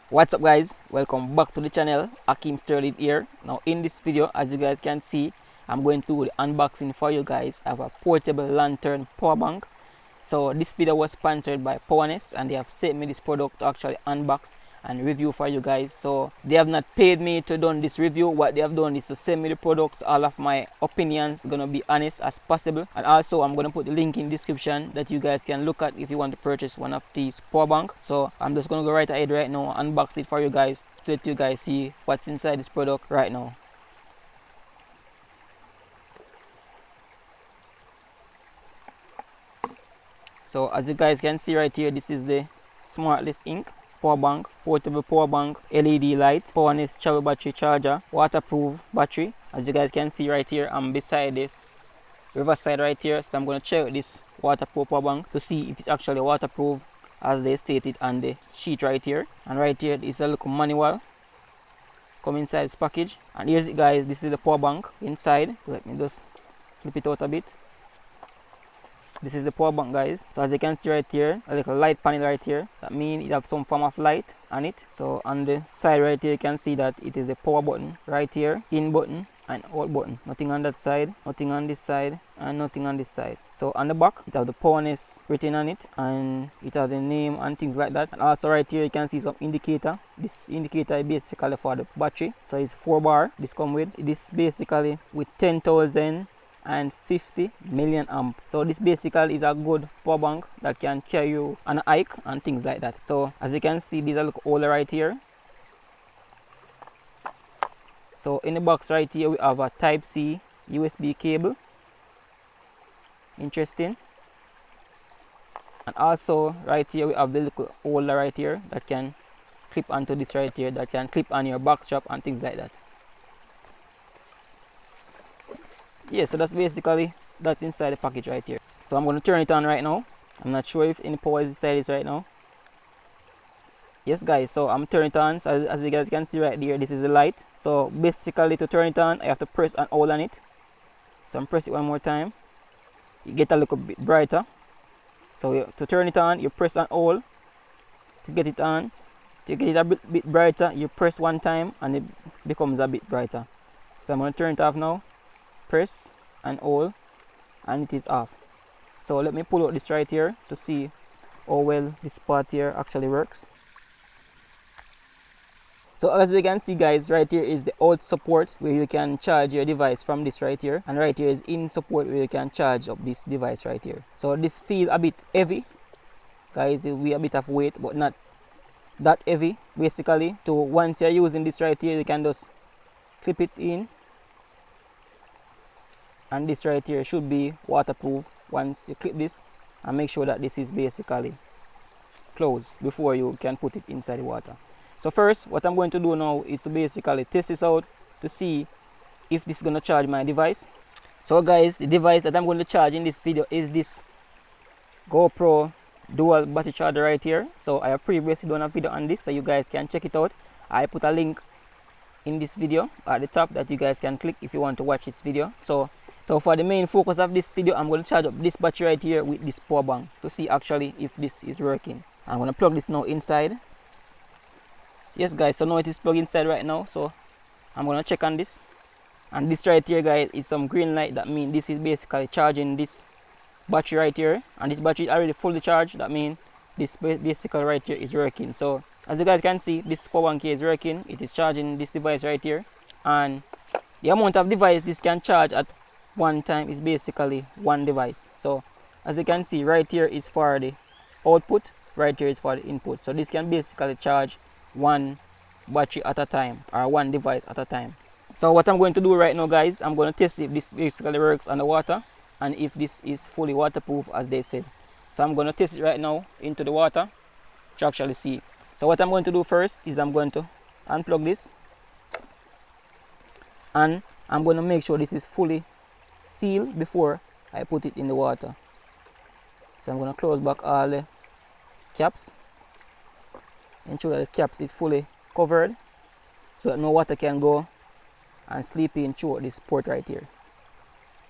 What's up guys, welcome back to the channel. Ackeem Sterling here. Now in this video, as you guys can see, I'm going to do the unboxing for you guys of a portable lantern power bank. So this video was sponsored by Powerness and they have sent me this product to actually unbox and review for you guys. So they have not paid me to do this review. What they have done is to send me the products. All of my opinions gonna be honest as possible, and also I'm gonna put the link in the description that you guys can look at if you want to purchase one of these power bank. So I'm just gonna go right ahead right now, unbox it for you guys to let you guys see what's inside this product right now. So as you guys can see right here, this is the Smartless Ink power bank, portable power bank, LED light, Powerness travel battery charger, waterproof battery. As you guys can see right here, I'm beside this riverside right here, so I'm going to check this waterproof power bank to see if it's actually waterproof as they stated on the sheet right here. And right here is a little manual come inside this package, and here's it guys. This is the power bank inside. Let me just flip it out a bit. This is the power bank guys. So as you can see right here, a little light panel right here. That means it have some form of light on it. So on the side right here, you can see that it is a power button right here, in button and out button. Nothing on that side, nothing on this side, and nothing on this side. So on the back, it have the Powerness written on it, and it has the name and things like that. And also right here, you can see some indicator. This indicator is basically for the battery. So it's 4 bar. This come with. This basically with 10,000 and 50 million amp. So this basically is a good power bank that can carry you on a hike and things like that. So as you can see, these are look older right here. So in the box right here, we have a type C USB cable. Interesting. And also right here we have the little holder right here that can clip onto this right here, that can clip on your back strap and things like that. Yeah, so that's basically that's inside the package right here. So I'm going to turn it on right now. I'm not sure if any power is inside this right now. Yes guys, so I'm turning it on. So as you guys can see right there, this is the light. So basically to turn it on, I have to press and hold on it. So I'm press it one more time. You get a little bit brighter. So to turn it on, you press and hold to get it on. To get it a bit brighter, you press one time and it becomes a bit brighter. So I'm going to turn it off now. Press and hold and it is off. So let me pull out this right here to see how well this part here actually works. So as you can see guys, right here is the out support where you can charge your device from this right here, and right here is in support where you can charge up this device right here. So this feel a bit heavy guys, it will be a bit of weight but not that heavy. Basically, to once you're using this right here, you can just clip it in, and this right here should be waterproof once you clip this, and make sure that this is basically closed before you can put it inside the water. So first, what I'm going to do now is to basically test this out to see if this is going to charge my device. So guys, the device that I'm going to charge in this video is this GoPro dual battery charger right here. So I have previously done a video on this, so you guys can check it out. I put a link in this video at the top that you guys can click if you want to watch this video. So for the main focus of this video, I'm going to charge up this battery right here with this power bank to see actually if this is working. I'm going to plug this now inside. Yes guys, so now it is plugged inside right now, so I'm going to check on this. And this right here guys is some green light. That means this is basically charging this battery right here, and this battery is already fully charged. That means this basically right here is working. So as you guys can see, this power bank here is working. It is charging this device right here, and the amount of device this can charge at one time is basically one device. So as you can see, right here is for the output, right here is for the input. So this can basically charge one battery at a time, or one device at a time. So what I'm going to do right now guys, I'm going to test if this basically works underwater and if this is fully waterproof as they said. So I'm going to test it right now into the water to actually see. So what I'm going to do first is I'm going to unplug this, and I'm going to make sure this is fully sealed before I put it in the water. So I'm going to close back all the caps, ensure that the caps is fully covered so that no water can go and sleep in through this port right here.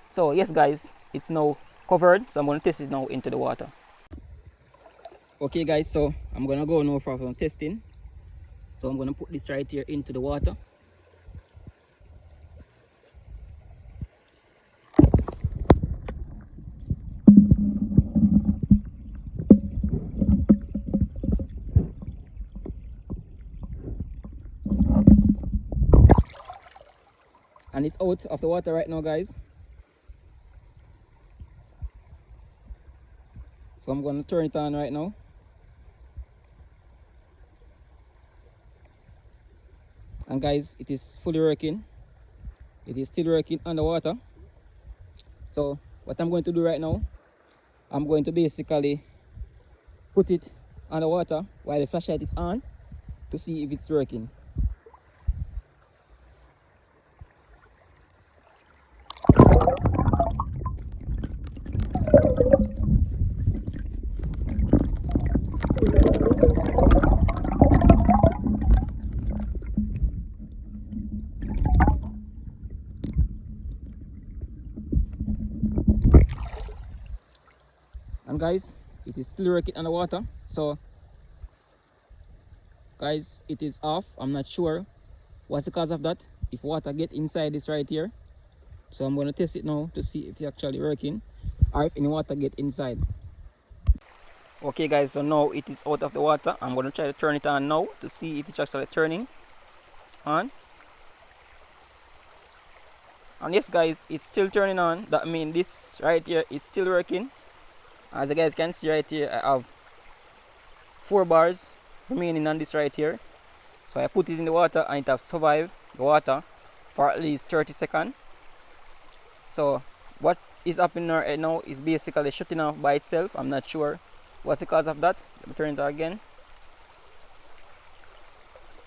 So yes guys, it's now covered, so I'm going to test it now into the water. Okay guys, so I'm going to go now for some testing. So I'm going to put this right here into the water. And it's out of the water right now, guys. So I'm going to turn it on right now. And guys, it is fully working. It is still working underwater. So what I'm going to do right now, I'm going to basically put it underwater while the flashlight is on to see if it's working. And guys, it is still working underwater. So guys, it is off. I'm not sure what's the cause of that, if water get inside this right here. So I'm going to test it now to see if it's actually working or if any water get inside. Okay guys, so now it is out of the water. I'm going to try to turn it on now to see if it's actually turning on. And yes guys, it's still turning on. That means this right here is still working. As you guys can see right here, I have 4 bars remaining on this right here. So I put it in the water and it has survived the water for at least 30 seconds. So what is happening right now is basically shutting off by itself. I'm not sure what's the cause of that. Let me turn it on again.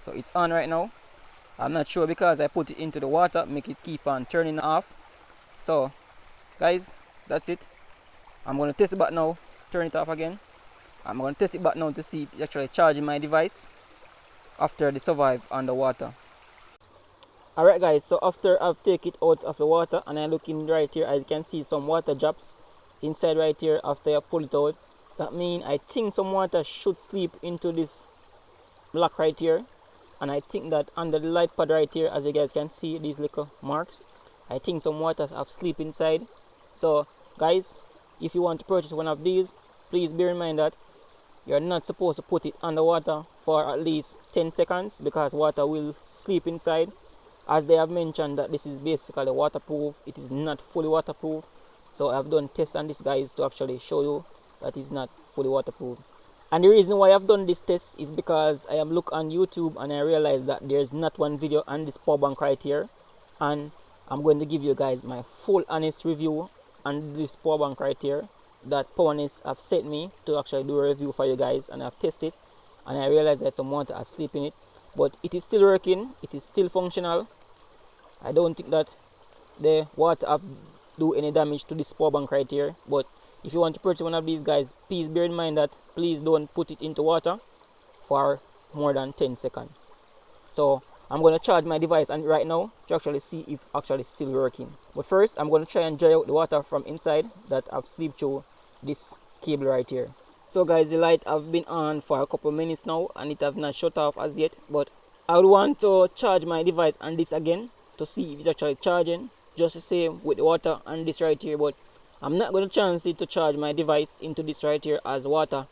So it's on right now. I'm not sure because I put it into the water, make it keep on turning off. So guys, that's it. I'm going to test it back now, turn it off again. I'm going to test it back now to see if it's actually charging my device after they survive underwater. Alright guys, so after I've taken it out of the water and I look in right here, as you can see some water drops inside right here after I pull it out. That means I think some water should slip into this block right here. And I think that under the light pad right here, as you guys can see these little marks, I think some water have slipped inside. So guys, if you want to purchase one of these, please bear in mind that you're not supposed to put it underwater for at least 10 seconds because water will slip inside. As they have mentioned that this is basically waterproof, it is not fully waterproof. So I've done tests on this guys to actually show you that it's not fully waterproof. And the reason why I've done this test is because I am look on YouTube and I realized that there's not one video on this power bank right here. And I'm going to give you guys my full honest review on this power bank right here that Powerness have sent me to actually do a review for you guys, and I've tested and I realized that some water asleep in it, but it is still working, it is still functional. I don't think that the water have do any damage to this power bank right here. But if you want to purchase one of these guys, please bear in mind that please don't put it into water for more than 10 seconds. So I'm going to charge my device and right now to actually see if it's actually still working. But first I'm going to try and dry out the water from inside that I've slipped through this cable right here. So guys, the light have been on for a couple minutes now and it have not shut off as yet, but I would want to charge my device on this again to see if it's actually charging, just the same with the water on this right here. But I'm not going to chance it to charge my device into this right here as water.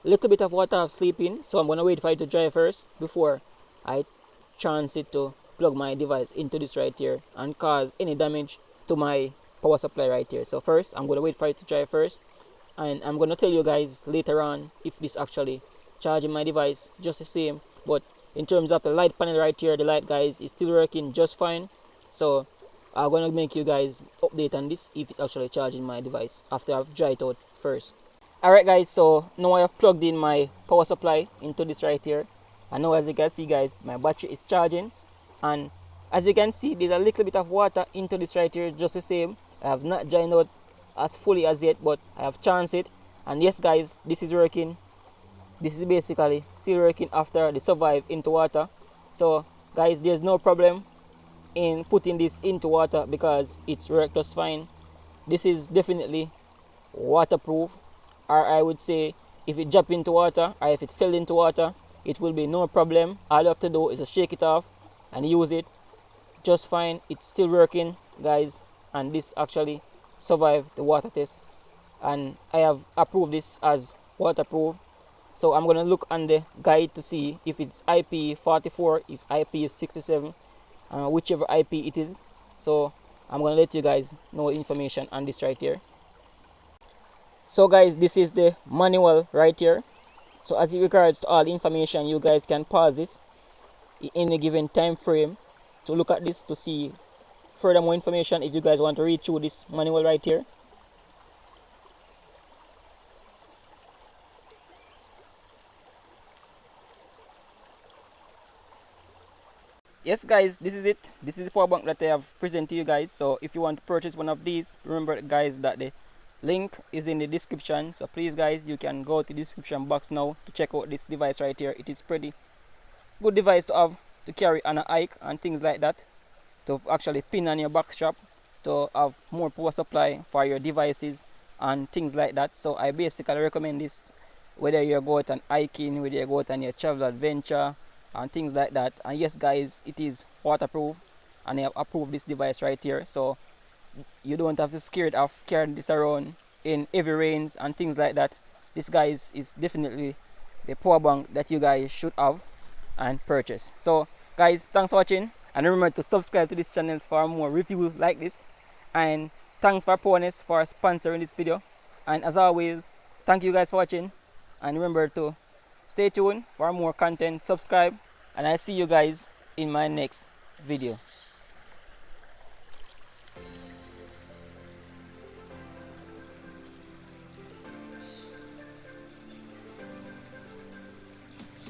Little bit of water have sleep in, so I'm going to wait for it to dry first before I chance it to plug my device into this right here and cause any damage to my power supply right here. So first I'm going to wait for it to dry first, and I'm going to tell you guys later on if this actually charging my device just the same. But in terms of the light panel right here, the light guys is still working just fine. So I'm going to make you guys update on this if it's actually charging my device after I've dried it out first. Alright guys, so now I have plugged in my power supply into this right here. And now as you can see guys, my battery is charging. And as you can see, there's a little bit of water into this right here just the same. I have not dried out as fully as yet, but I have chanced it. And yes guys, this is working. This is basically still working after they survive into water. So guys, there's no problem in putting this into water because it's worked just fine. This is definitely waterproof, or I would say if it drop into water or if it fell into water, it will be no problem. All you have to do is just shake it off and use it just fine. It's still working, guys, and this actually survived the water test, and I have approved this as waterproof. So I'm gonna look on the guide to see if it's IP44, if IP67, whichever IP it is. So I'm gonna let you guys know information on this right here. So guys, this is the manual right here. So as it regards to all the information, you guys can pause this in a given time frame to look at this to see furthermore information if you guys want to read through this manual right here. Yes guys, this is it. This is the power bank that I have presented to you guys. So if you want to purchase one of these, remember guys that the link is in the description. So please guys, you can go to the description box now to check out this device right here. It is pretty good device to have to carry on a hike and things like that, to actually pin on your back strap to have more power supply for your devices and things like that. So I basically recommend this whether you go out and hiking, whether you go out on your travel adventure and things like that. And yes guys, it is waterproof, and I have approved this device right here, so you don't have to scared of carrying this around in heavy rains and things like that. This guys is definitely the power bank that you guys should have and purchase. So guys, thanks for watching, and remember to subscribe to this channel for more reviews like this, and thanks for Powerness for sponsoring this video. And as always, thank you guys for watching, and remember to stay tuned for more content, subscribe, and I'll see you guys in my next video.